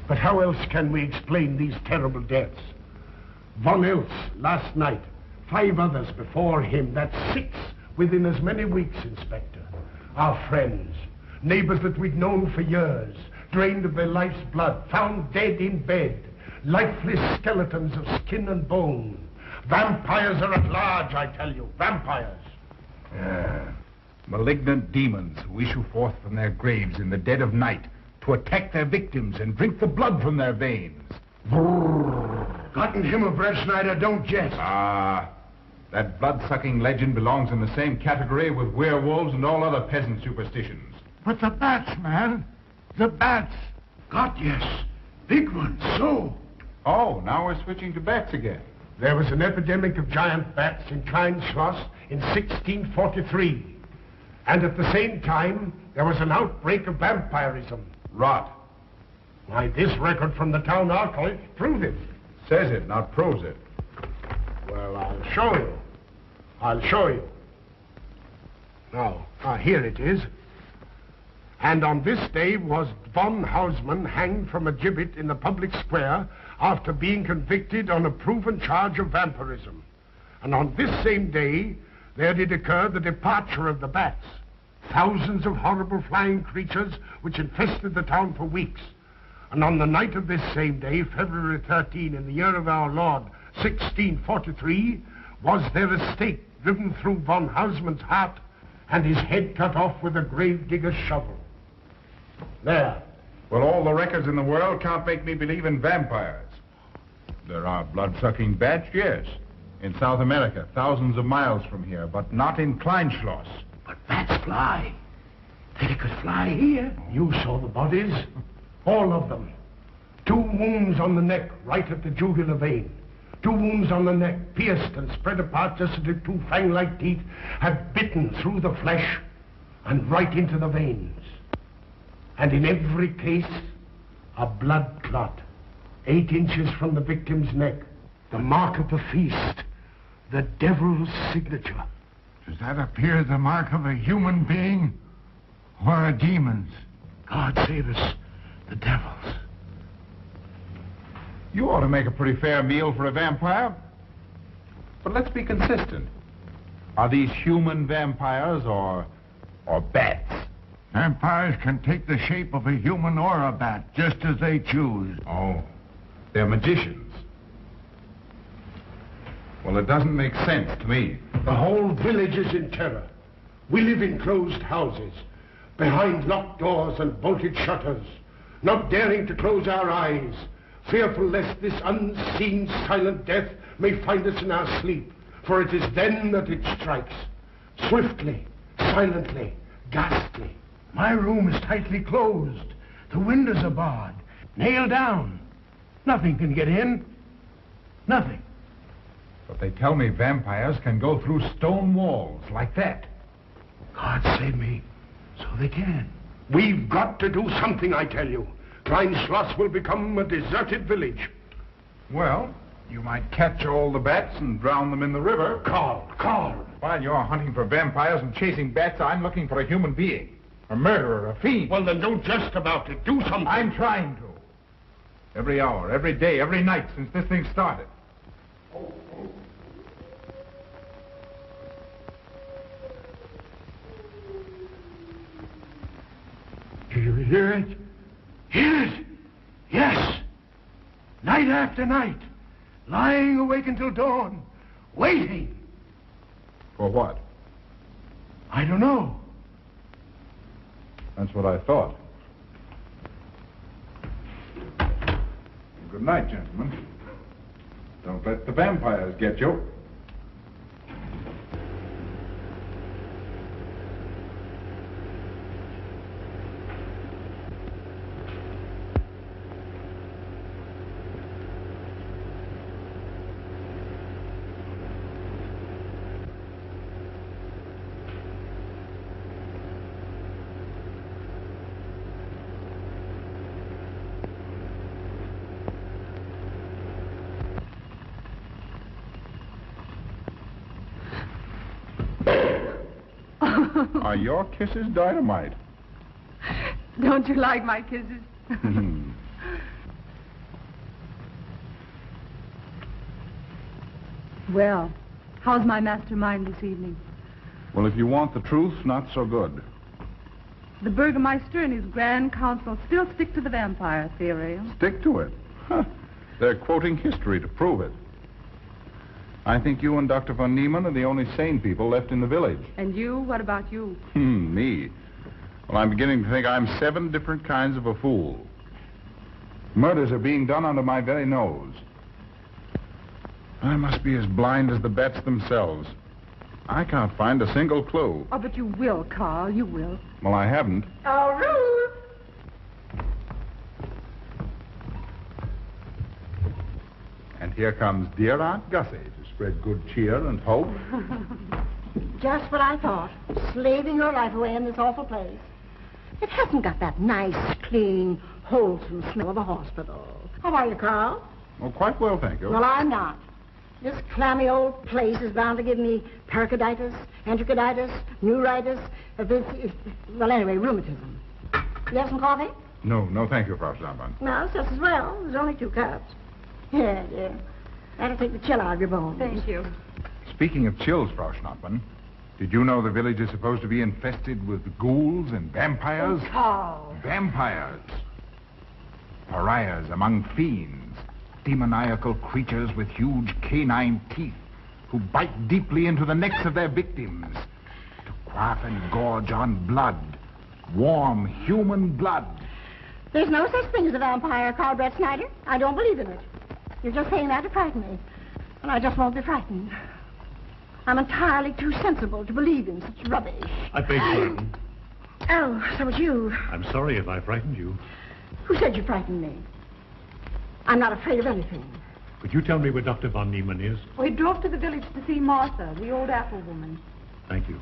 But how else can we explain these terrible deaths? One else last night, 5 others before him. That's 6 within as many weeks, Inspector. Our friends, neighbors that we'd known for years, drained of their life's blood, found dead in bed, lifeless skeletons of skin and bone. Vampires are at large, I tell you, vampires. Malignant demons who issue forth from their graves in the dead of night to attack their victims and drink the blood from their veins. Gotten him of Red Schneider, don't jest. That blood-sucking legend belongs in the same category with werewolves and all other peasant superstitions. But the bats, man. The bats. God, yes. Big ones, so. Oh, now we're switching to bats again. There was an epidemic of giant bats in Kleinschloss in 1643. And at the same time, there was an outbreak of vampirism. Rot. Why, this record from the town archive proves it. Says it, not proves it. Well, I'll show you. I'll show you. Now, here it is. And on this day was von Hausmann hanged from a gibbet in the public square after being convicted on a proven charge of vampirism. And on this same day, there did occur the departure of the bats. Thousands of horrible flying creatures which infested the town for weeks. And on the night of this same day, February 13, in the year of our Lord, 1643, was there a stake driven through von Hausmann's heart and his head cut off with a grave digger's shovel. There. Well, all the records in the world can't make me believe in vampires. There are blood-sucking bats, yes. In South America, thousands of miles from here, but not in Kleinschloss. But bats fly. They could fly here. You saw the bodies. All of them. 2 wounds on the neck, right at the jugular vein. 2 wounds on the neck, pierced and spread apart just as if 2 fang-like teeth had bitten through the flesh and right into the veins. And in every case, a blood clot, 8 inches from the victim's neck. The mark of the feast, the devil's signature. Does that appear the mark of a human being or a demon's? God save us, the devil's. You ought to make a pretty fair meal for a vampire. But let's be consistent. Are these human vampires or bats? Vampires can take the shape of a human or a bat, just as they choose. Oh, they're magicians. Well, it doesn't make sense to me. The whole village is in terror. We live in closed houses, behind locked doors and bolted shutters, not daring to close our eyes, fearful lest this unseen silent death may find us in our sleep, for it is then that it strikes. Swiftly, silently, ghastly. My room is tightly closed. The windows are barred, nailed down. Nothing can get in. Nothing. But they tell me vampires can go through stone walls like that. God save me. So they can. We've got to do something, I tell you. Kleinschloss will become a deserted village. Well, you might catch all the bats and drown them in the river. Karl. While you're hunting for vampires and chasing bats, I'm looking for a human being. A murderer, a fiend. Well, then don't jest about it. Do something. I'm trying to. Every hour, every day, every night since this thing started. Do you hear it? Hear it? Yes. Night after night. Lying awake until dawn. Waiting. For what? I don't know. That's what I thought. Good night, gentlemen. Don't let the vampires get you. Are your kisses dynamite? Don't you like my kisses? Well, how's my mastermind this evening? Well, if you want the truth, not so good. The Burgermeister and his Grand Council still stick to the vampire theory. Stick to it. Huh. They're quoting history to prove it. I think you and Dr. von Niemann are the only sane people left in the village. And you? What about you? Me? Well, I'm beginning to think I'm 7 different kinds of a fool. Murders are being done under my very nose. I must be as blind as the bats themselves. I can't find a single clue. Oh, but you will, Karl. You will. Well, I haven't. Oh, Ruth! And here comes dear Aunt Gussie to spread good cheer and hope. Just what I thought. Slaving your life away in this awful place. It hasn't got that nice, clean, wholesome smell of a hospital. How are you, Karl? Oh, quite well, thank you. Well, I'm not. This clammy old place is bound to give me pericarditis, enterocolitis, neuritis, well, anyway, rheumatism. You have some coffee? No, thank you, Frau Stammmann. No, just as well. There's only 2 cups. Yeah, dear. That'll take the chill out of your bones. Thank you. Speaking of chills, Frau Schnappmann, did you know the village is supposed to be infested with ghouls and vampires? Oh, Karl. Vampires. Pariahs among fiends. Demoniacal creatures with huge canine teeth who bite deeply into the necks of their victims to quaff and gorge on blood. Warm human blood. There's no such thing as a vampire, Karl Brett Snyder. I don't believe in it. You're just saying that to frighten me. And I just won't be frightened. I'm entirely too sensible to believe in such rubbish. I beg pardon. Oh, so it's you. I'm sorry if I frightened you. Who said you frightened me? I'm not afraid of anything. Could you tell me where Dr. von Niemann is? We drove to the village to see Martha, the old apple woman. Thank you.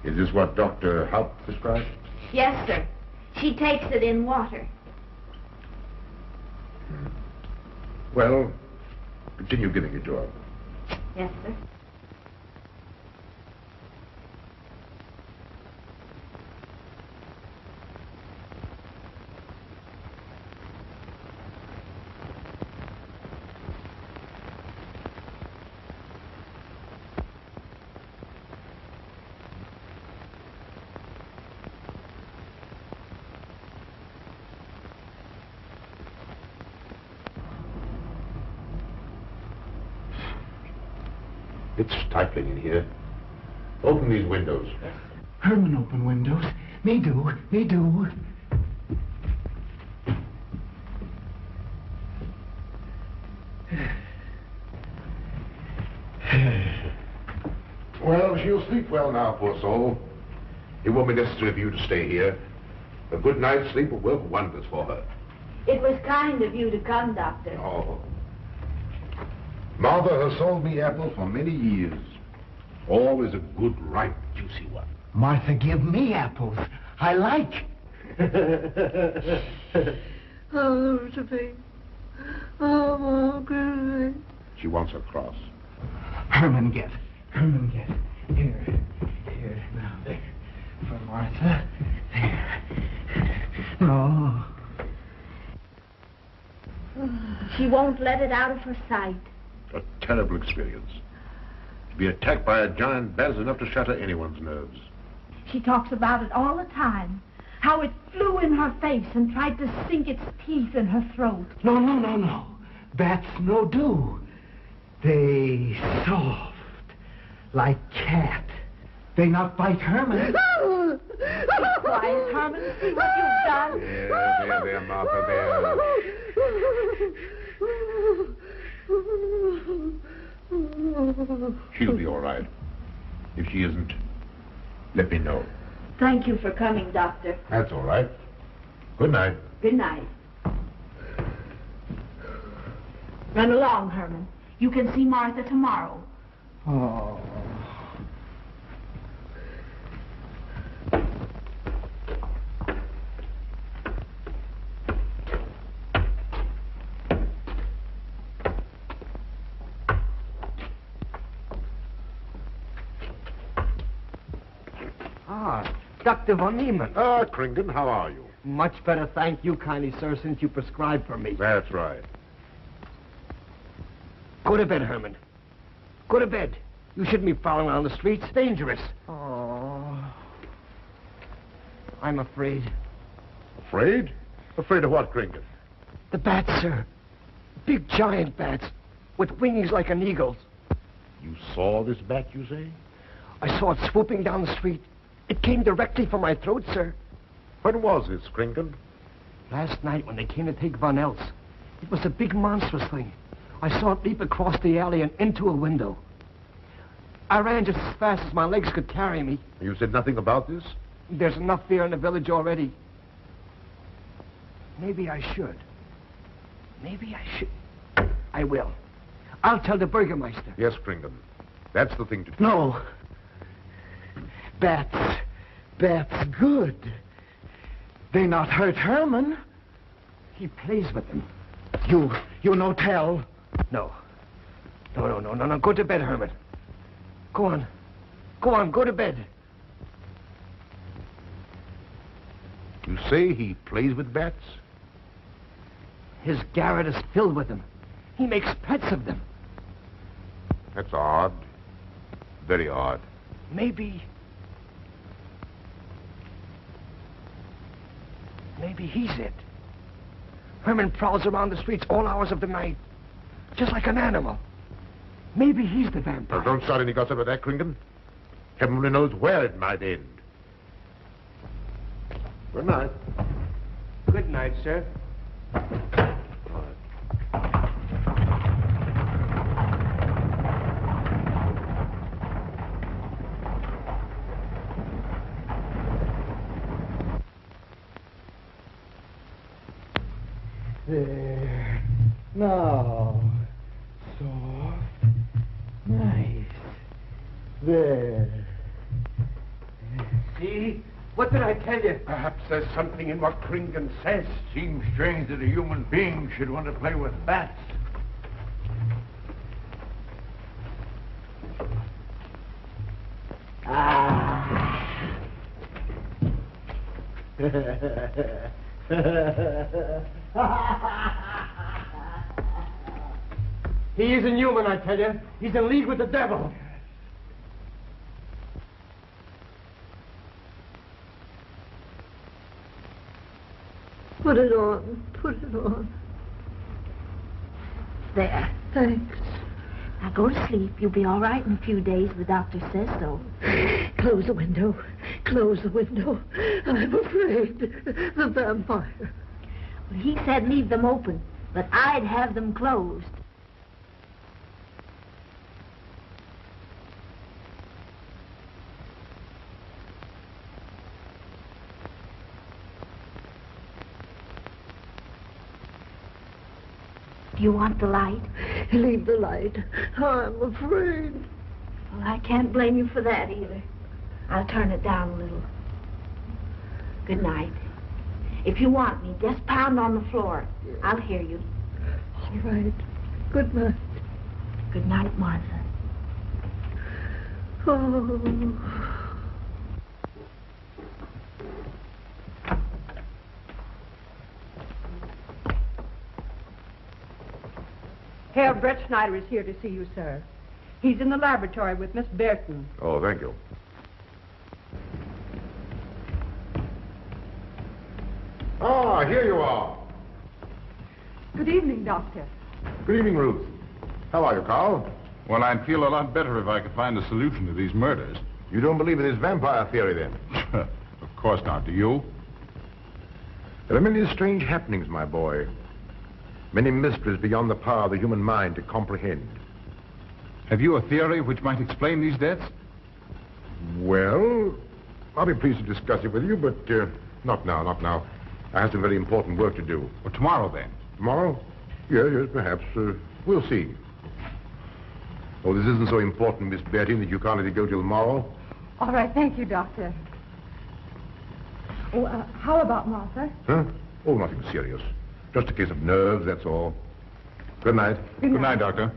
Is this what Dr. Haupt prescribed? Yes, sir. She takes it in water. Well, continue giving it to her. Yes, sir. It's stifling in here. Open these windows. Herman open windows. Me do. Well, she'll sleep well now, poor soul. It won't be necessary for you to stay here. A good night's sleep will work wonders for her. It was kind of you to come, Doctor. Oh. Mother has sold me apples for many years. Always a good, ripe, juicy one. Martha, give me apples. I like. Oh, Lucifer. Oh, good. She wants her cross. Herman, get. Here. Now, there. For Martha. There. No. She won't let it out of her sight. A terrible experience. To be attacked by a giant bat is enough to shatter anyone's nerves. She talks about it all the time. How it flew in her face and tried to sink its teeth in her throat. No. Bats no do. They soft, like cat. They not bite Herman. Be quiet, Herman. See what you've done. There, Martha, there. She'll be all right. If she isn't, let me know. Thank you for coming, Doctor. That's all right. Good night. Good night. Run along, Herman. You can see Martha tomorrow. Oh. Dr. von Niemann. Kringen, how are you? Much better, thank you kindly, sir, since you prescribed for me. That's right. Go to bed, Herman. Go to bed. You shouldn't be prowling around the streets. Dangerous. Oh. I'm afraid. Afraid? Afraid of what, Kringen? The bats, sir. Big giant bats with wings like an eagle's. You saw this bat, you say? I saw it swooping down the street. It came directly for my throat, sir. When was this, Kringen? Last night when they came to take Von Eltz. It was a big monstrous thing. I saw it leap across the alley and into a window. I ran just as fast as my legs could carry me. You said nothing about this? There's enough fear in the village already. Maybe I should. I will. I'll tell the Burgermeister. Yes, Kringen. That's the thing to do. No. Bats good. They not hurt Herman. He plays with them. You no tell. No. No. Go to bed, Herman. Go on, go to bed. You say he plays with bats? His garret is filled with them. He makes pets of them. That's odd. Very odd. Maybe he's it. Herman prowls around the streets all hours of the night, just like an animal. Maybe he's the vampire. Now, don't start any gossip about that, Kringen. Heaven only knows where it might end. Good night. Good night, sir. There. Now. Soft. Nice. There. See? What did I tell you? Perhaps there's something in what Kringen says. Seems strange that a human being should want to play with bats. He isn't human, I tell you. He's in league with the devil. Put it on. There. Thanks. Now go to sleep. You'll be all right in a few days. The doctor says so. Close the window. I'm afraid. The vampire. Well, he said leave them open, but I'd have them closed. Do you want the light? Leave the light. I'm afraid. Well, I can't blame you for that either. I'll turn it down a little. Good night. If you want me, just pound on the floor. I'll hear you. All right. Good night. Good night, Martha. Oh. Herr Brett Schneider is here to see you, sir. He's in the laboratory with Miss Burton. Oh, thank you. Ah, here you are. Good evening, Doctor. Good evening, Ruth. How are you, Karl? Well, I'd feel a lot better if I could find a solution to these murders. You don't believe in this vampire theory, then? Of course not. Do you? There are many strange happenings, my boy. Many mysteries beyond the power of the human mind to comprehend. Have you a theory which might explain these deaths? Well, I'll be pleased to discuss it with you, but not now, not now. I have some very important work to do. Well, tomorrow, then. Tomorrow? Yes, perhaps. We'll see. Oh, this isn't so important, Miss Betty, that you can't let it go till tomorrow. All right, thank you, Doctor. Oh, how about Martha? Huh? Oh, nothing serious. Just a case of nerves, that's all. Good night. Good night. Good night, Doctor.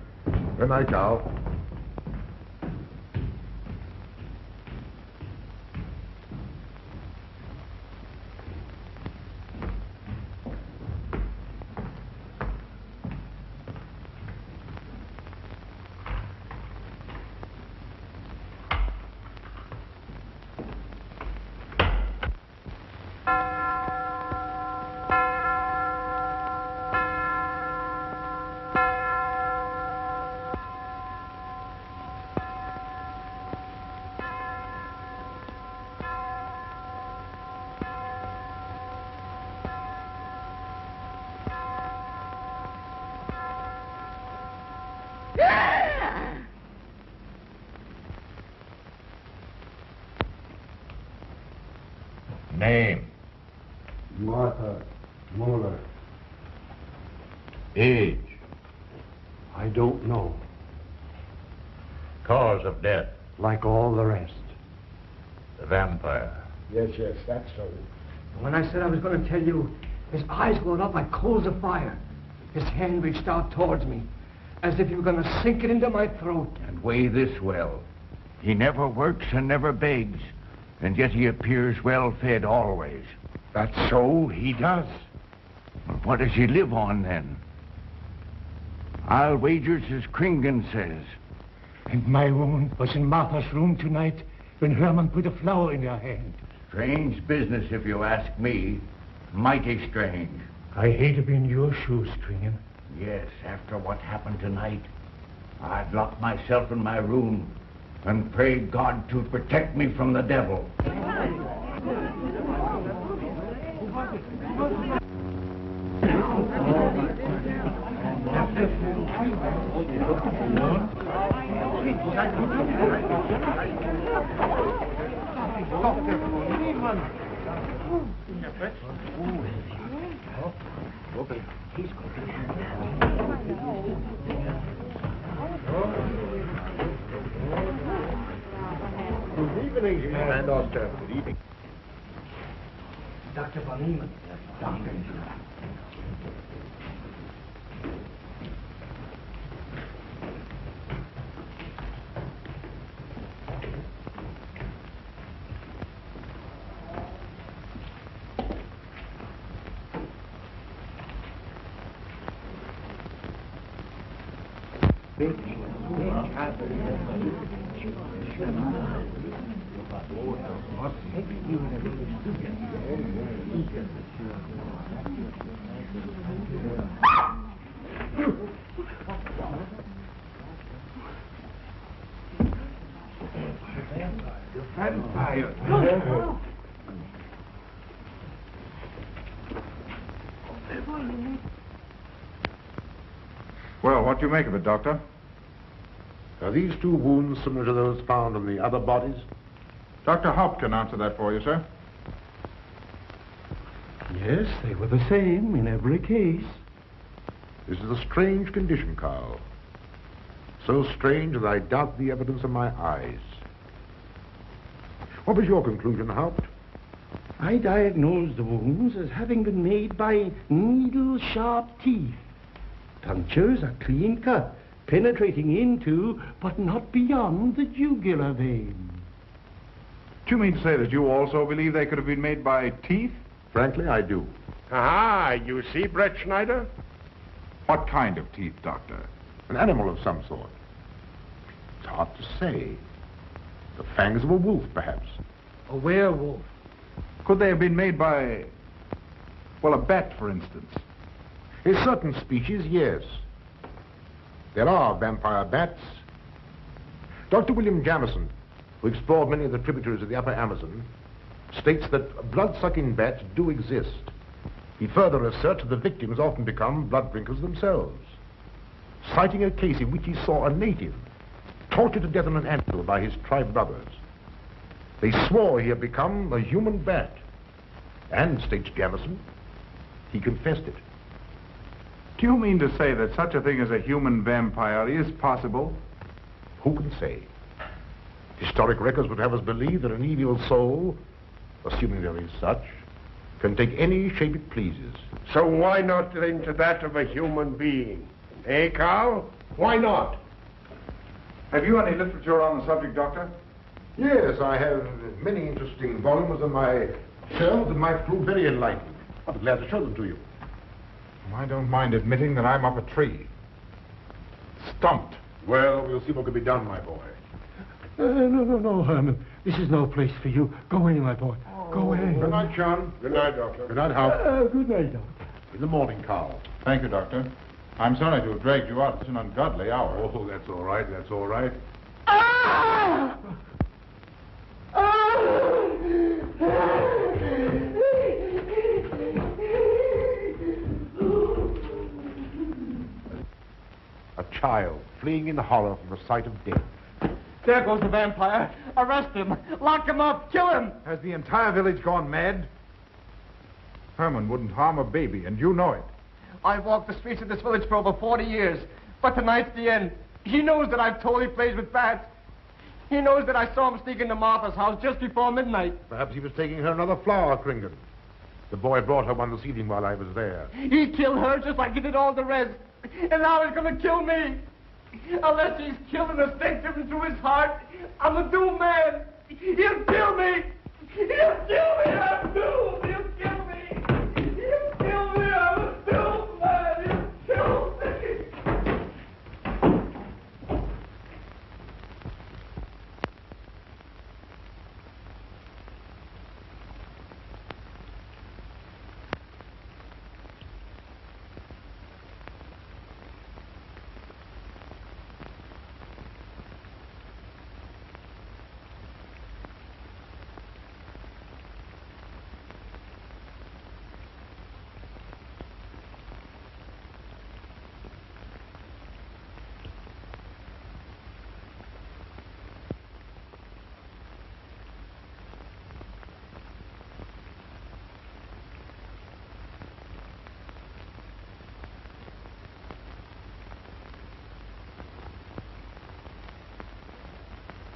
Good night, Karl. Name? Martha Muller. Age? I don't know. Cause of death? Like all the rest. The vampire? Yes, that's so. When I said I was going to tell you, his eyes glowed up like coals of fire. His hand reached out towards me, as if he were going to sink it into my throat. And weigh this well. He never works and never begs, and yet he appears well-fed always. That's so, he does. What does he live on, then? I'll wager it's as Kringen says. And my wound was in Martha's room tonight when Herman put a flower in her hand. Strange business, if you ask me. Mighty strange. I hate to be in your shoes, Kringen. Yes, after what happened tonight, I'd lock myself in my room and pray God to protect me from the devil. Good evening, Van Oster. Good evening. Dr. von Niemann. Doctor. Well, what do you make of it, Doctor? Are these two wounds similar to those found on the other bodies? Dr. Haupt can answer that for you, sir. Yes, they were the same in every case. This is a strange condition, Karl. So strange that I doubt the evidence of my eyes. What was your conclusion, Haupt? I diagnosed the wounds as having been made by needle-sharp teeth. Punctures are clean cut, penetrating into, but not beyond, the jugular vein. Do you mean to say that you also believe they could have been made by teeth? Frankly, I do. Ah, you see, Brett Schneider? What kind of teeth, Doctor? An animal of some sort. It's hard to say. The fangs of a wolf, perhaps. A werewolf. Could they have been made by, well, a bat, for instance? In certain species, yes. There are vampire bats. Dr. William Jamison, who explored many of the tributaries of the upper Amazon, states that blood-sucking bats do exist. He further asserts that the victims often become blood drinkers themselves, citing a case in which he saw a native tortured to death on an anthill by his tribe brothers. They swore he had become a human bat, and, states Jamison, he confessed it. Do you mean to say that such a thing as a human vampire is possible? Who can say? Historic records would have us believe that an evil soul, assuming there is such, can take any shape it pleases. So why not into that of a human being? Eh, Karl? Why not? Have you any literature on the subject, Doctor? Yes, I have many interesting volumes on my shelves that might prove very enlightening. I'll be glad to show them to you. I don't mind admitting that I'm up a tree. Stumped. Well, we'll see what can be done, my boy. No, Herman. This is no place for you. Go away, my boy. Go away. Good night, John. Good night, Doctor. Good night, Hal. Good night, Doctor. In the morning, Karl. Thank you, Doctor. I'm sorry to have dragged you out at such an ungodly hour. Oh, that's all right. That's all right. Ah! A child fleeing in horror from the sight of death. There goes the vampire. Arrest him. Lock him up. Kill him. Has the entire village gone mad? Herman wouldn't harm a baby, and you know it. I've walked the streets of this village for over 40 years. But tonight's the end. He knows that I've told he plays with bats. He knows that I saw him sneak into Martha's house just before midnight. Perhaps he was taking her another flower, Kringan. The boy brought her one this evening while I was there. He killed her just like he did all the rest. And now he's going to kill me. Unless he's killing a stake driven through his heart, I'm a doomed man. He'll kill me. He'll kill me. I'm doomed. He'll kill me. He'll kill me. I'm a doomed man. He'll kill me.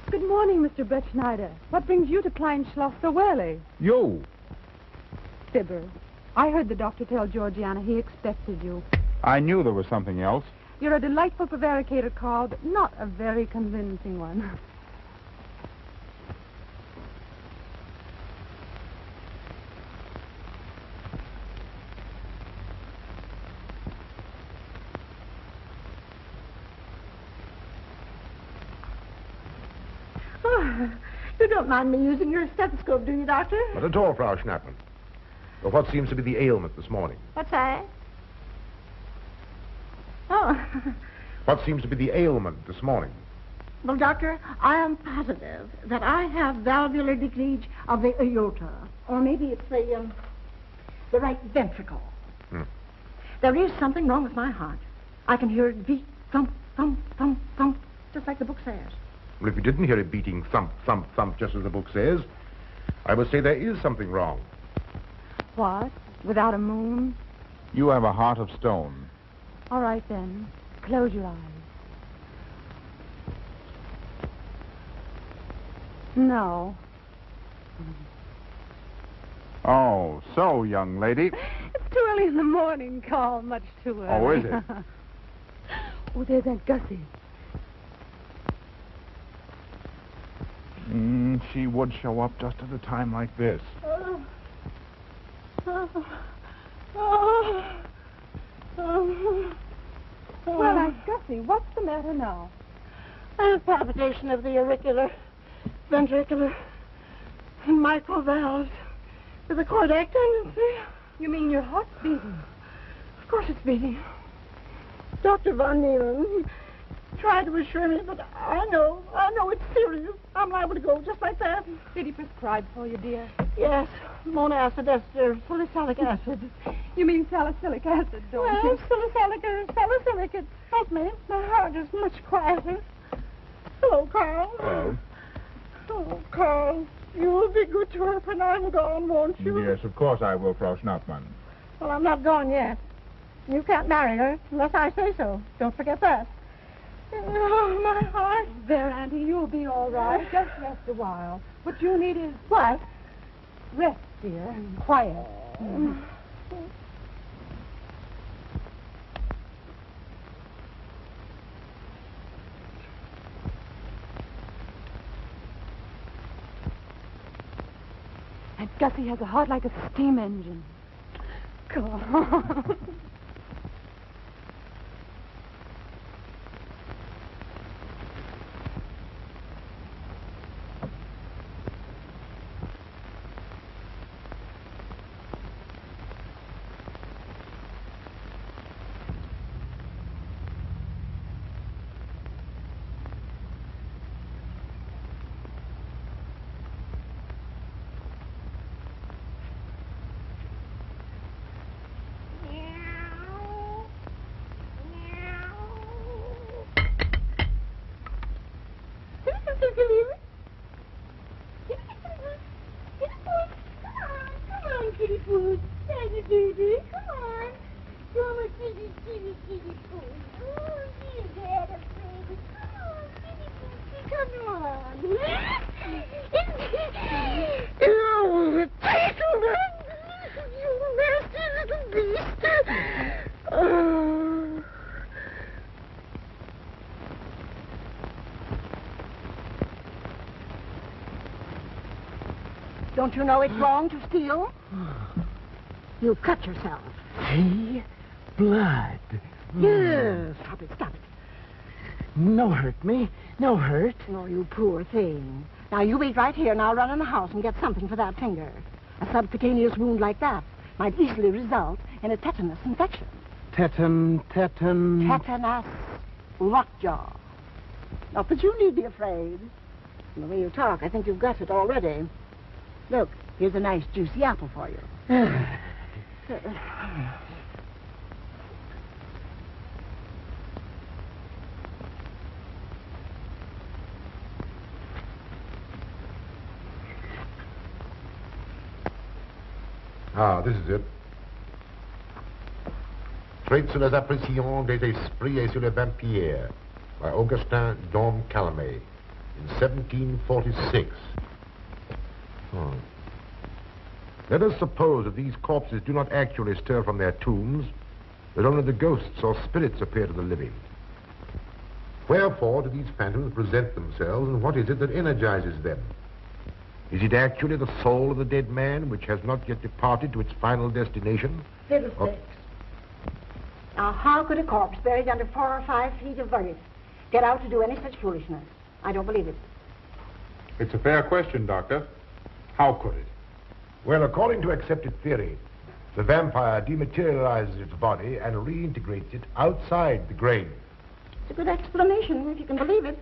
Good morning, Mr. Brett Schneider. What brings you to Kleinschloss so early? You. Fibber, I heard the doctor tell Georgiana he expected you. I knew there was something else. You're a delightful prevaricator, Karl, but not a very convincing one. You don't mind me using your stethoscope, do you, Doctor? Not at all, Frau Schnappmann. But what seems to be the ailment this morning? What's that? Oh. What seems to be the ailment this morning? Well, Doctor, I am positive that I have valvular leakage of the aorta. Or maybe it's the right ventricle. There is something wrong with my heart. I can hear it beat, thump, thump, thump, thump, just like the book says. Well, if you didn't hear it beating thump, thump, thump, just as the book says, I would say there is something wrong. What? Without a moon? You have a heart of stone. All right, then. Close your eyes. No. Oh, so, young lady. It's too early in the morning, Karl. Much too early. Oh, is it? Oh, there's Aunt Gussie. She would show up just at a time like this. Well, I Why, Gussie, what's the matter now? I have palpitation of the auricular, ventricular, and mitral valves with a cardiac tendency. You mean your heart's beating? Of course it's beating. Dr. von Niemann, he tried to assure me, but I know it's serious. I'm liable to go just like that. Did he prescribe for you, dear? Yes, monacid ester, salicylic acid. You mean salicylic acid, don't you? Well, salicylic, it helped me. My heart is much quieter. Hello, Karl. Hello. Oh, Karl, you will be good to her when I'm gone, won't you? Yes, of course I will, Frau Schnappmann. Well, I'm not gone yet. You can't marry her unless I say so. Don't forget that. Oh, my heart. There, Auntie, you'll be all right. Just rest a while. What you need is... What? Rest, dear, and quiet. And Gussie has a heart like a steam engine. Come on. Don't you know it's wrong to steal? You cut yourself. See? Blood. Yes. Stop it. No hurt me. No hurt. Oh, you poor thing. Now, you wait right here, and I'll run in the house and get something for that finger. A subcutaneous wound like that might easily result in a tetanus infection. Tetanus. Tetanus. Lockjaw. Not that you need be afraid. From the way you talk, I think you've got it already. Look, here's a nice juicy apple for you. This is it. Traits sur les impressions des esprits et sur les vampires by Augustin Dom Calame in 1746. Let us suppose that these corpses do not actually stir from their tombs, that only the ghosts or spirits appear to the living. Wherefore do these phantoms present themselves, and what is it that energizes them? Is it actually the soul of the dead man, which has not yet departed to its final destination? Fiddlesticks. Now, how could a corpse buried under 4 or 5 feet of earth get out to do any such foolishness? I don't believe it. It's a fair question, Doctor. How could it? Well, according to accepted theory, the vampire dematerializes its body and reintegrates it outside the grave. It's a good explanation, if you can believe it.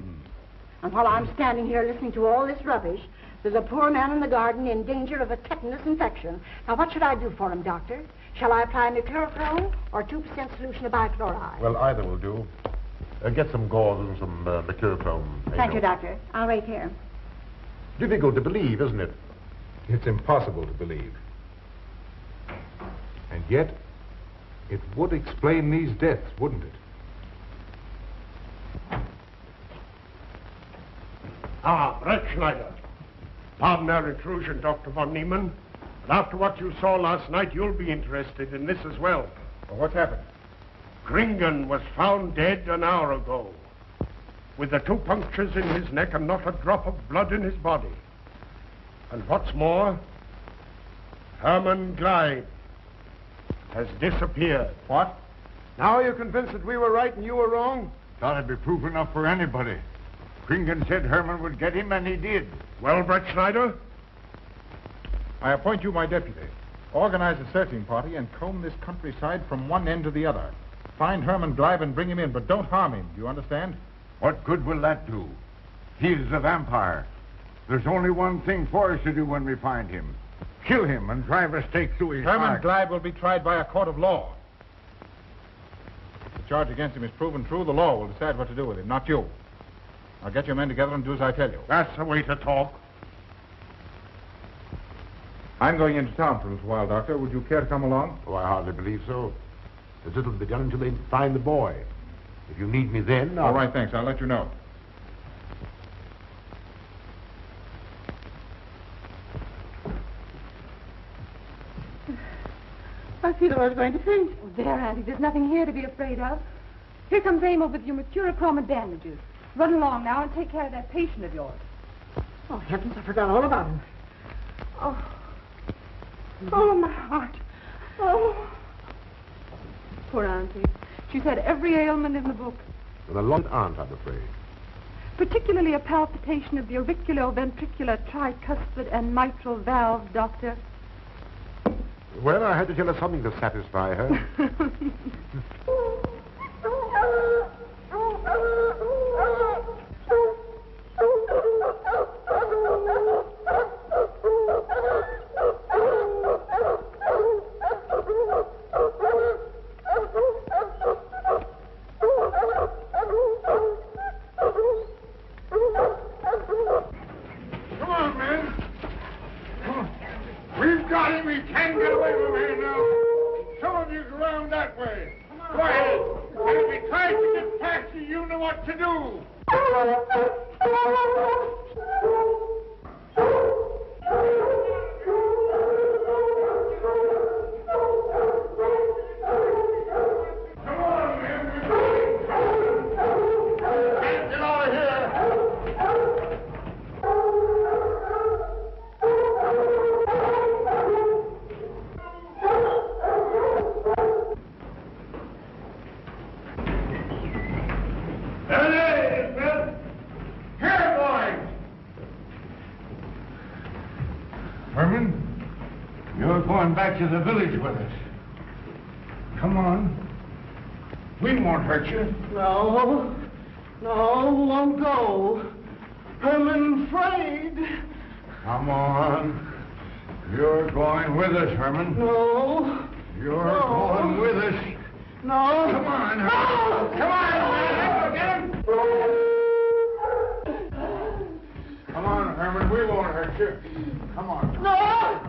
And while I'm standing here listening to all this rubbish, there's a poor man in the garden in danger of a tetanus infection. Now, what should I do for him, Doctor? Shall I apply mercurochrome or 2% solution of bichloride? Well, either will do. Get some gauze and some mercurochrome. Thank you, Doctor. I'll wait here. Difficult to believe, isn't it? It's impossible to believe. And yet, it would explain these deaths, wouldn't it? Brettschneider. Pardon our intrusion, Dr. von Niemann. But after what you saw last night, you'll be interested in this as well. Well, what's happened? Kringen was found dead an hour ago, with the 2 punctures in his neck and not a drop of blood in his body. And what's more, Herman Gleib has disappeared. What? Now you're convinced that we were right and you were wrong? Thought it'd be proof enough for anybody. Kringen said Herman would get him, and he did. Well, Brett Schneider? I appoint you my deputy. Organize a searching party and comb this countryside from one end to the other. Find Herman Gleib and bring him in, but don't harm him. Do you understand? What good will that do? He is a vampire. There's only one thing for us to do when we find him. Kill him and drive a stake through his Herman heart. Gleib will be tried by a court of law. If the charge against him is proven true, the law will decide what to do with him, not you. Now get your men together and do as I tell you. That's the way to talk. I'm going into town for a little while, Doctor. Would you care to come along? Oh, I hardly believe so. There's little to be done until they find the boy. If you need me then, All right, thanks. I'll let you know. I feel I was going to faint. Oh, there, Auntie, there's nothing here to be afraid of. Here comes Emil with your mercurochrome and bandages. Run along now and take care of that patient of yours. Oh, heavens, I forgot all about him. Oh, my heart. Oh. Poor Auntie. She's had every ailment in the book. And a long aunt, I'm afraid. Particularly a palpitation of the auriculoventricular, tricuspid, and mitral valve, Doctor. Well, I had to tell her something to satisfy her. Come on, man. Come on. We've got him. He can't get away from here now. Some of you go around that way. Go ahead. And if he tries to get past you, you know what to do. Come on, man. Can't get out of here. There it is, Bill. Here, boys. Herman, you're going back to the village with us. Come on. We won't hurt you. No, won't go. Herman afraid. Come on. You're going with us, Herman. No. You're going with us. No. Come on, Herman. Come on, man. Get him. Come on, Herman. We won't hurt you. Come on. No.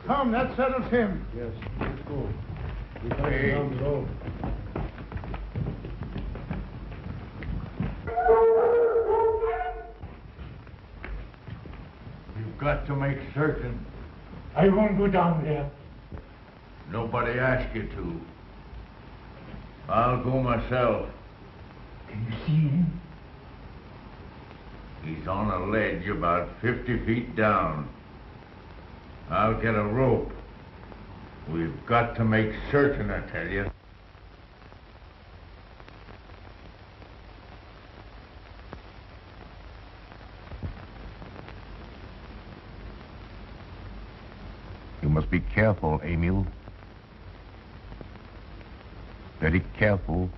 Come, that settles him. Yes, let's go. We got Hey. him down the road. You've got to make certain. I won't go down there. Nobody asked you to. I'll go myself. Can you see him? He's on a ledge about 50 feet down. I'll get a rope. We've got to make certain, I tell you. You must be careful, Emil. Very careful.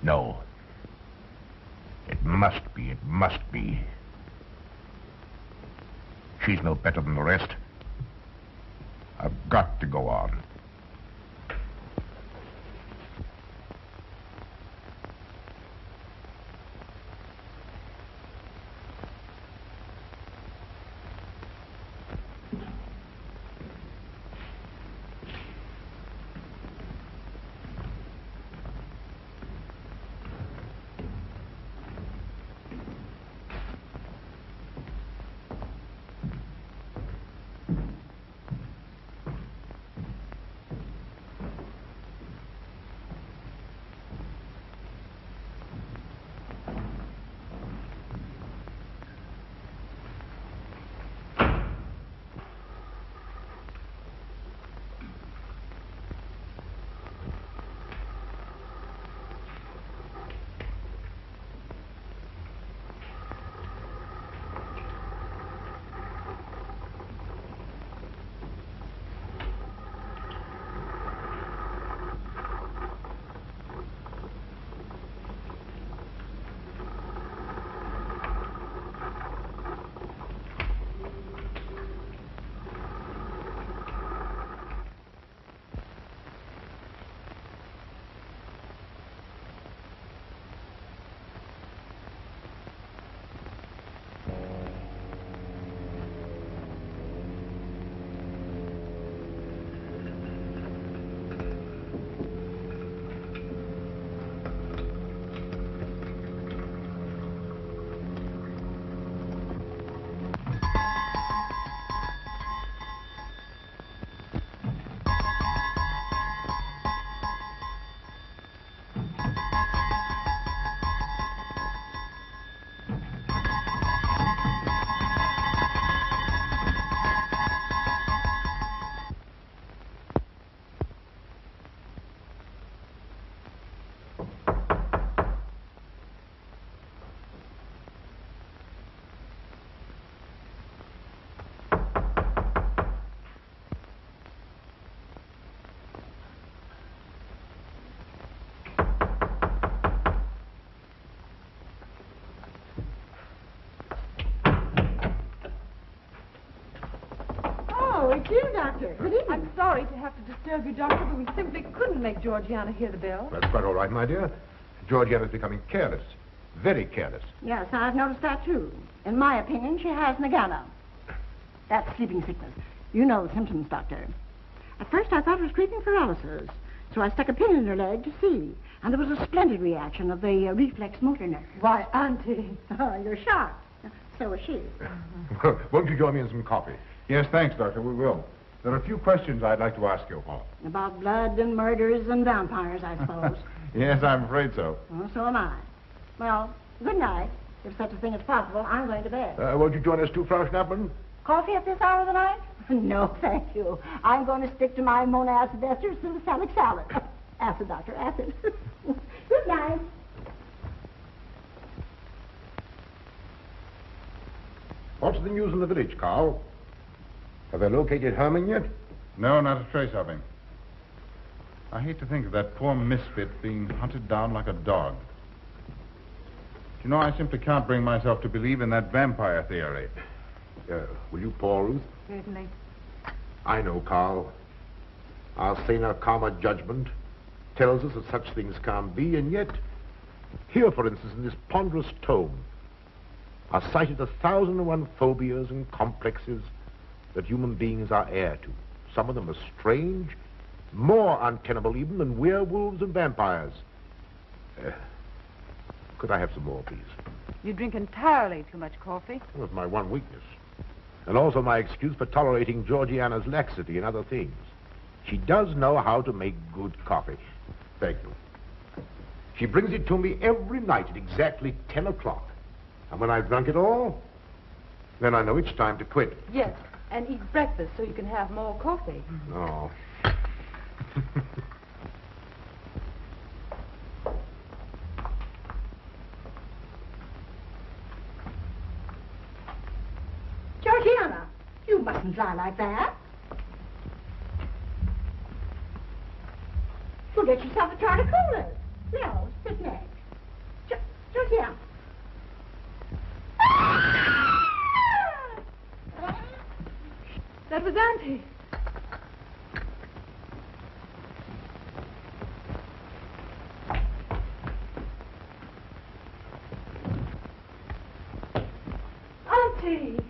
No. It must be. She's no better than the rest. I've got to go on. Doctor. Good evening. I'm sorry to have to disturb you, Doctor, but we simply couldn't make Georgiana hear the bell. That's quite all right, my dear. Georgiana's becoming careless. Very careless. Yes, I've noticed that, too. In my opinion, she has Nagana. That's sleeping sickness. You know the symptoms, Doctor. At first, I thought it was creeping paralysis, so I stuck a pin in her leg to see. And there was a splendid reaction of the reflex motor nerve. Why, Auntie. Oh, you're shocked. So is she. Won't you join me in some coffee? Yes, thanks, Doctor. We will. There are a few questions I'd like to ask you. About blood and murders and vampires, I suppose. Yes, I'm afraid so. Well, so am I. Well, good night. If such a thing is possible, I'm going to bed. Won't you join us too, Frau Schnappmann? Coffee at this hour of the night? No, thank you. I'm going to stick to my monacid esters and salicylic salad. Acid, Doctor, acid. Good night. What's the news in the village, Karl? Have they located Herman yet? No, not a trace of him. I hate to think of that poor misfit being hunted down like a dog. You know, I simply can't bring myself to believe in that vampire theory. Will you pour, Ruth? Certainly. I know, Karl. Our saner, calmer judgment tells us that such things can't be, and yet, here, for instance, in this ponderous tome, are cited 1,001 phobias and complexes that human beings are heir to. Some of them are strange, more untenable even than werewolves and vampires. Could I have some more, please? You drink entirely too much coffee. Well, it's my one weakness. And also my excuse for tolerating Georgiana's laxity and other things. She does know how to make good coffee. Thank you. She brings it to me every night at exactly 10 o'clock. And when I've drunk it all, then I know it's time to quit. Yes, and eat breakfast so you can have more coffee. No. Georgiana, you mustn't lie like that. You'll get yourself a jar of coolers. No, sit next. Georgiana. That was Auntie. Auntie.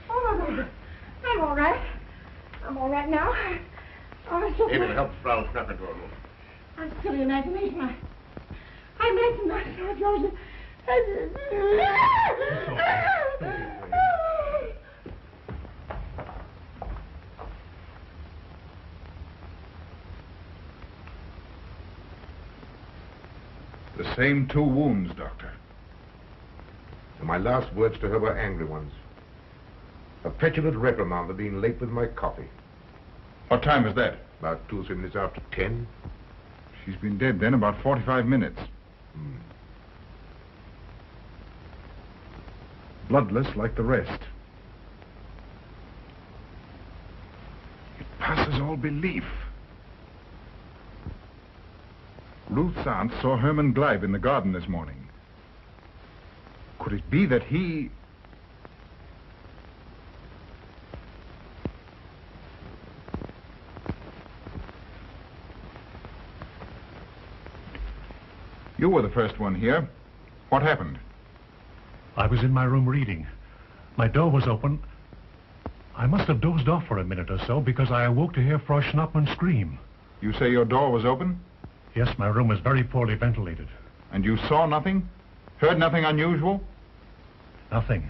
Oh, I'm all right. I'm all right now. Oh, so David, help Frau Schnappmann to her room. I'm silly imagination. I imagine myself, Georgia. The same 2 wounds, Doctor. And my last words to her were angry ones. A petulant reprimand for being late with my coffee. What time is that? About 2 or 3 minutes after 10. She's been dead then about 45 minutes. Bloodless like the rest. It passes all belief. Ruth's aunt saw Herman Gleib in the garden this morning. Could it be that he... You were the first one here. What happened? I was in my room reading. My door was open. I must have dozed off for a minute or so because I awoke to hear Frau Schnappmann scream. You say your door was open? Yes, my room is very poorly ventilated. And you saw nothing? Heard nothing unusual? Nothing.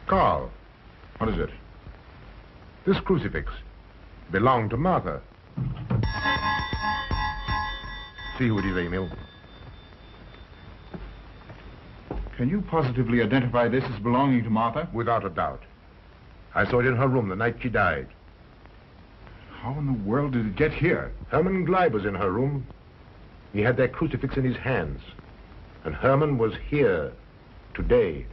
Karl. What is it? This crucifix belonged to Martha. See who it is, Emil. Can you positively identify this as belonging to Martha? Without a doubt. I saw it in her room the night she died. How in the world did it get here? Herman Gleib was in her room. He had that crucifix in his hands. And Herman was here today.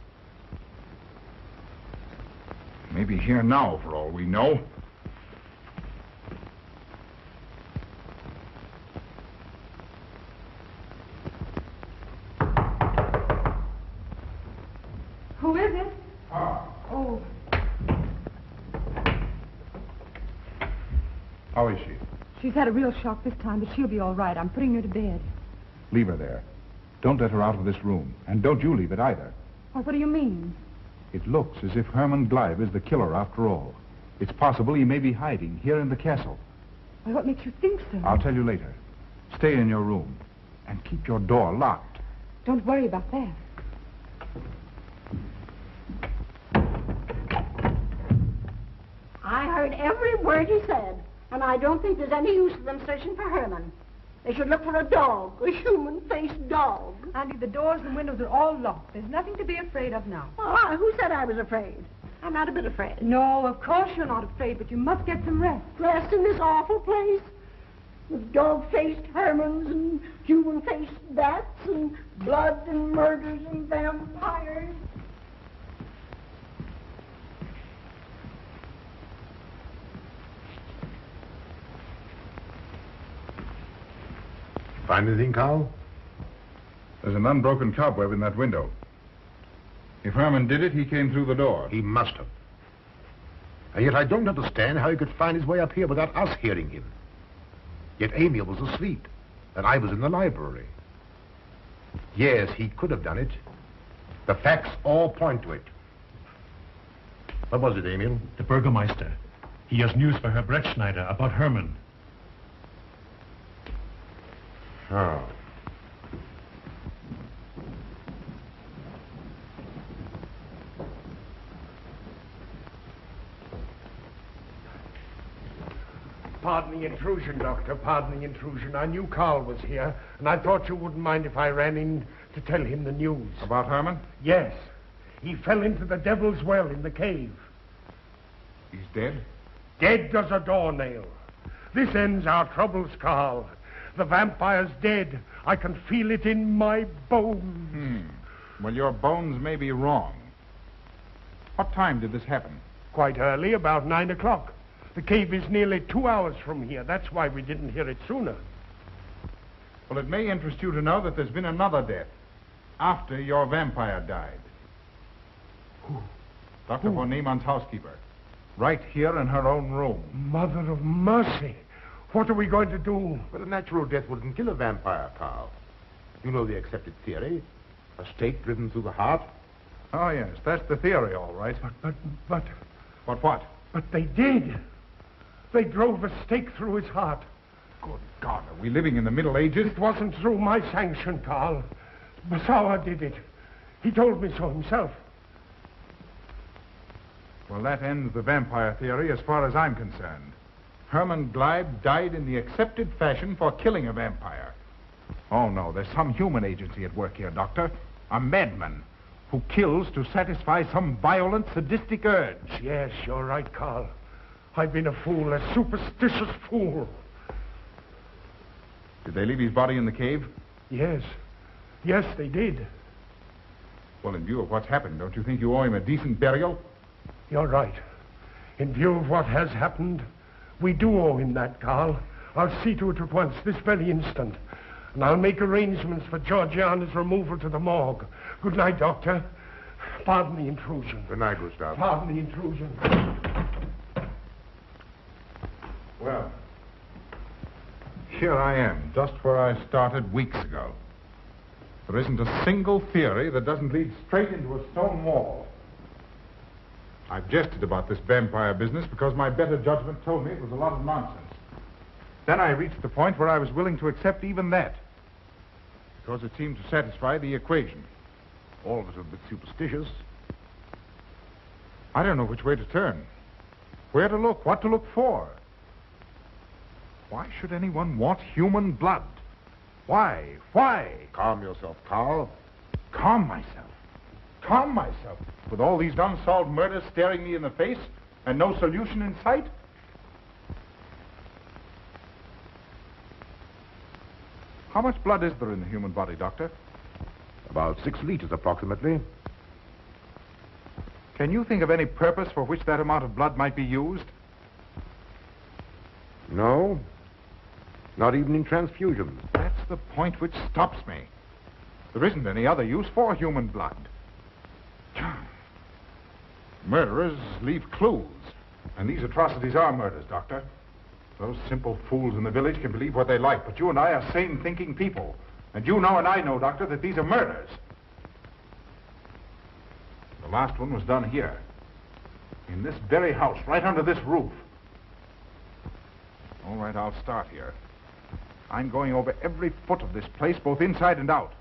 Maybe here now, for all we know. How is she? She's had a real shock this time, but she'll be all right. I'm putting her to bed. Leave her there. Don't let her out of this room. And don't you leave it either. Well, what do you mean? It looks as if Herman Gleib is the killer after all. It's possible he may be hiding here in the castle. Well, what makes you think so? I'll tell you later. Stay in your room and keep your door locked. Don't worry about that. I heard every word he said, and I don't think there's any use of them searching for Herman. They should look for a dog, a human-faced dog. Auntie, the doors and windows are all locked. There's nothing to be afraid of now. Oh, who said I was afraid? I'm not a bit afraid. No, of course you're not afraid, but you must get some rest. Rest in this awful place? With dog-faced Hermans and human-faced bats and blood and murders and vampires. Find anything, Karl? There's an unbroken cobweb in that window. If Herman did it, he came through the door. He must have. And yet I don't understand how he could find his way up here without us hearing him. Yet Amy was asleep, and I was in the library. Yes, he could have done it. The facts all point to it. What was it, Emil? The Burgermeister. He has news for Herr Brettschneider about Herman. Oh. Pardon the intrusion, Doctor. Pardon the intrusion. I knew Karl was here, and I thought you wouldn't mind if I ran in to tell him the news. About Herman? Yes. He fell into the Devil's Well in the cave. He's dead? Dead as a doornail. This ends our troubles, Karl. The vampire's dead. I can feel it in my bones. Well, your bones may be wrong. What time did this happen? Quite early, about 9 o'clock. The cave is nearly 2 hours from here. That's why we didn't hear it sooner. Well, it may interest you to know that there's been another death after your vampire died. Who? Dr. von Niemann's housekeeper. Right here in her own room. Mother of mercy. What are we going to do? But a natural death wouldn't kill a vampire, Karl. You know the accepted theory. A stake driven through the heart. Oh, yes, that's the theory, all right. But... What? But they did. They drove a stake through his heart. Good God, are we living in the Middle Ages? It wasn't through my sanction, Karl. Basawa did it. He told me so himself. Well, that ends the vampire theory as far as I'm concerned. Herman Gleib died in the accepted fashion for killing a vampire. Oh, no, there's some human agency at work here, Doctor. A madman who kills to satisfy some violent, sadistic urge. Yes, you're right, Karl. I've been a fool, a superstitious fool. Did they leave his body in the cave? Yes. Yes, they did. Well, in view of what's happened, don't you think you owe him a decent burial? You're right. In view of what has happened, we do owe him that, Karl. I'll see to it at once, this very instant. And I'll make arrangements for Georgiana's removal to the morgue. Good night, Doctor. Pardon the intrusion. Good night, Gustav. Pardon the intrusion. Well, here I am, just where I started weeks ago. There isn't a single theory that doesn't lead straight into a stone wall. I've jested about this vampire business because my better judgment told me it was a lot of nonsense. Then I reached the point where I was willing to accept even that, because it seemed to satisfy the equation. All of us are a bit superstitious. I don't know which way to turn, where to look, what to look for. Why should anyone want human blood? Why? Calm yourself, Karl. Calm myself? With all these unsolved murders staring me in the face and no solution in sight? How much blood is there in the human body, Doctor? About 6 liters, approximately. Can you think of any purpose for which that amount of blood might be used? No. Not even in transfusions. That's the point which stops me. There isn't any other use for human blood. Murderers leave clues. And these atrocities are murders, Doctor. Those simple fools in the village can believe what they like, but you and I are sane, thinking people. And you know and I know, Doctor, that these are murders. The last one was done here. In this very house, right under this roof. All right, I'll start here. I'm going over every foot of this place, both inside and out.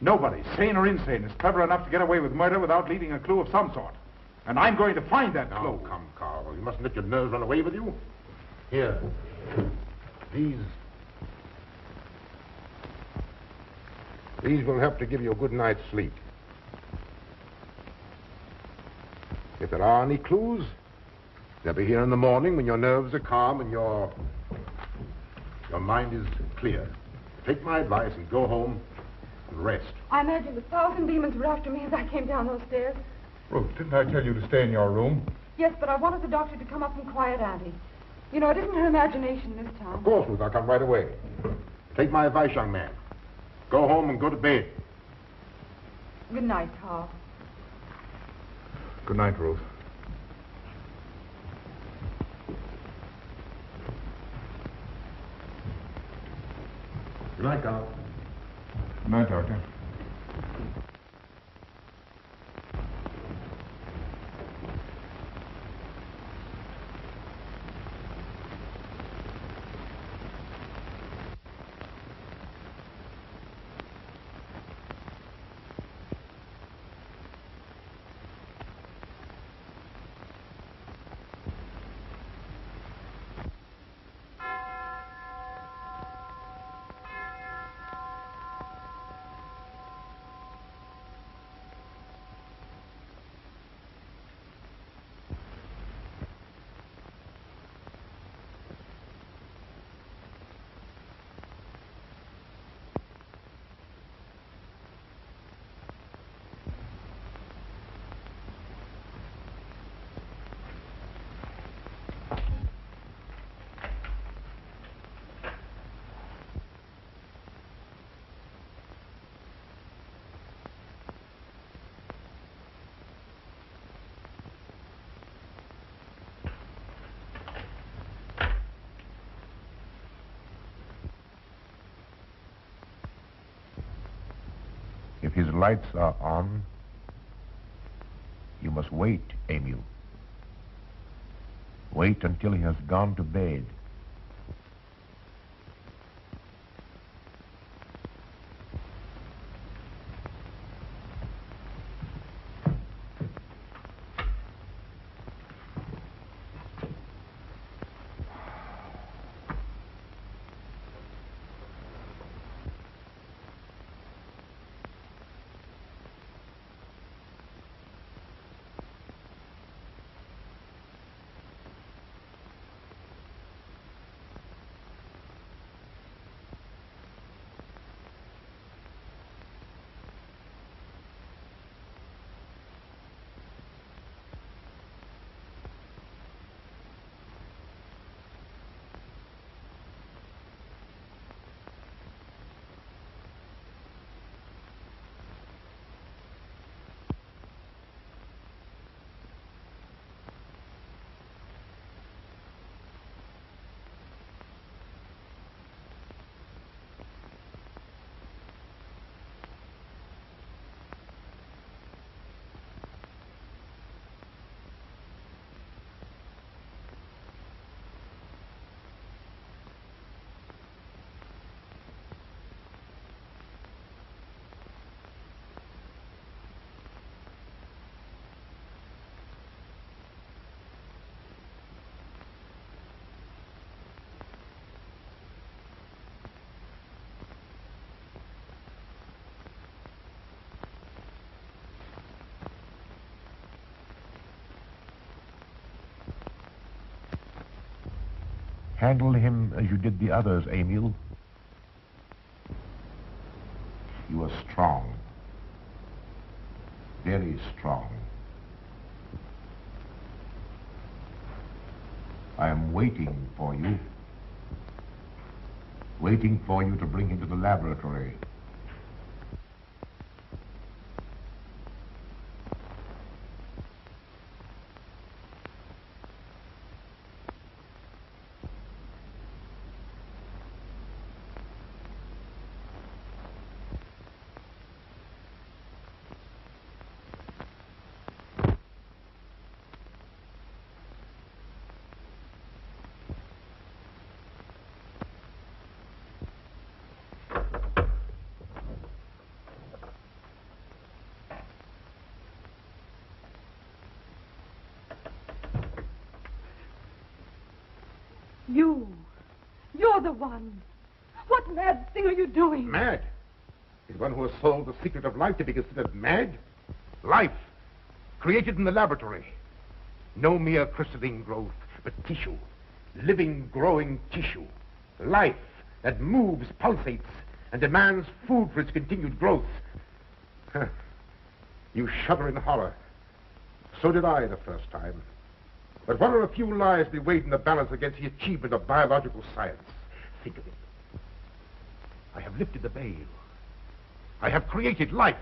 Nobody, sane or insane, is clever enough to get away with murder without leaving a clue of some sort. And I'm going to find that clue. Now, come, Karl. You mustn't let your nerves run away with you. Here. These will help to give you a good night's sleep. If there are any clues, they'll be here in the morning when your nerves are calm and your mind is clear. Take my advice and go home and rest. I imagine 1,000 demons were after me as I came down those stairs. Ruth, didn't I tell you to stay in your room? Yes, but I wanted the doctor to come up and quiet Auntie. You know, it isn't her imagination this time. Of course, Ruth, I'll come right away. Take my advice, young man. Go home and go to bed. Good night, Karl. Good night, Ruth. Good night, Karl. Good night, Doctor. If his lights are on, you must wait, Emil. Wait until he has gone to bed. Handle him as you did the others, Emil. You are strong. Very strong. I am waiting for you. Waiting for you to bring him to the laboratory. You're the one. What mad thing are you doing? Mad? Is one who has solved the secret of life to be considered mad? Life, created in the laboratory. No mere crystalline growth, but tissue. Living, growing tissue. Life that moves, pulsates, and demands food for its continued growth. Huh. You shudder in horror. So did I the first time. But what are a few lives to be weighed in the balance against the achievement of biological science? Think of it. I have lifted the veil. I have created life.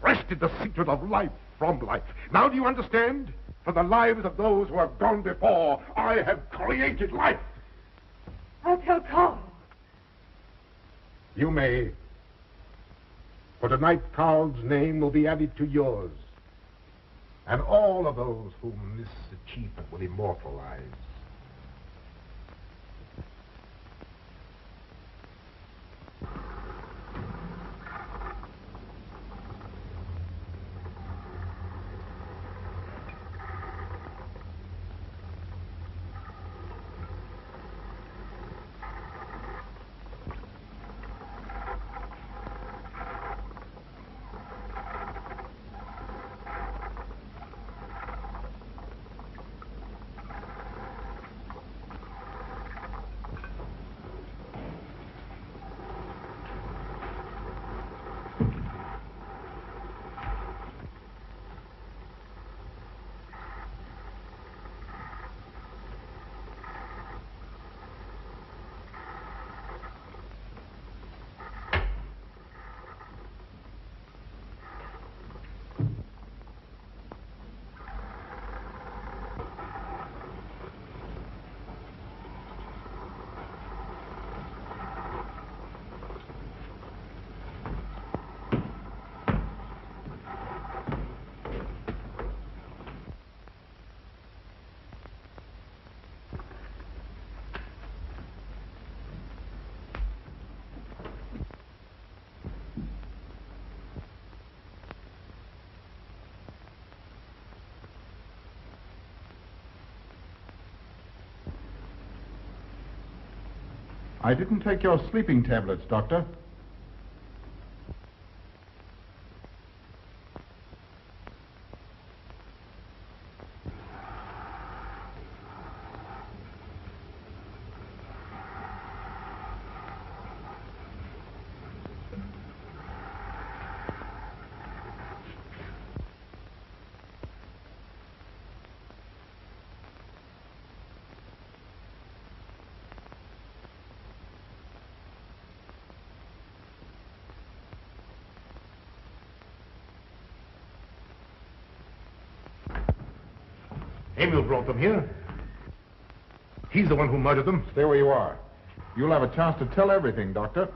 Wrested the secret of life from life. Now do you understand? From the lives of those who have gone before, I have created life. I'll tell Karl. You may. For tonight, Karl's name will be added to yours. And all of those whom this achievement will immortalize. I didn't take your sleeping tablets, Doctor. Emil brought them here. He's the one who murdered them. Stay where you are. You'll have a chance to tell everything, Doctor.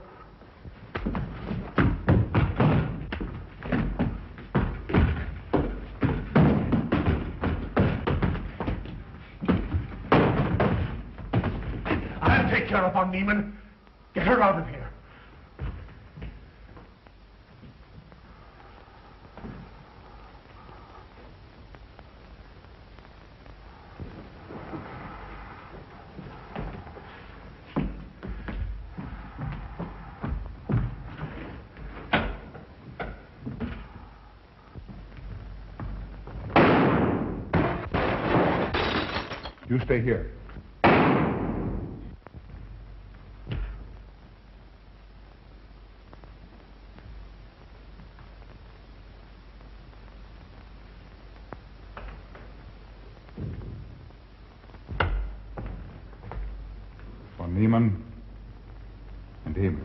I'll take care of our Niemann. Get her out of here. You stay here. For Niemann and Emil.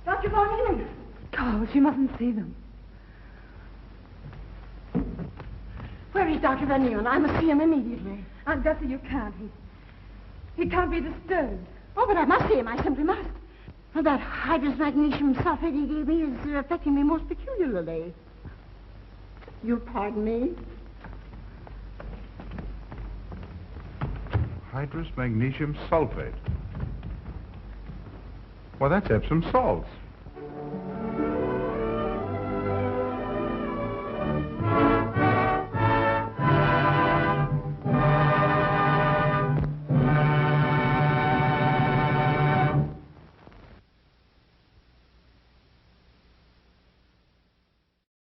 Dr. von Niemann. Karl, she mustn't see them. Where is Dr. von Niemann? I must see him immediately. Aunt Gussie, you can't. He can't be disturbed. Oh, but I must see him. I simply must. Well, that hydrous magnesium sulfate he gave me is affecting me most peculiarly. You'll pardon me? Hydrous magnesium sulfate. Well, that's Epsom salts.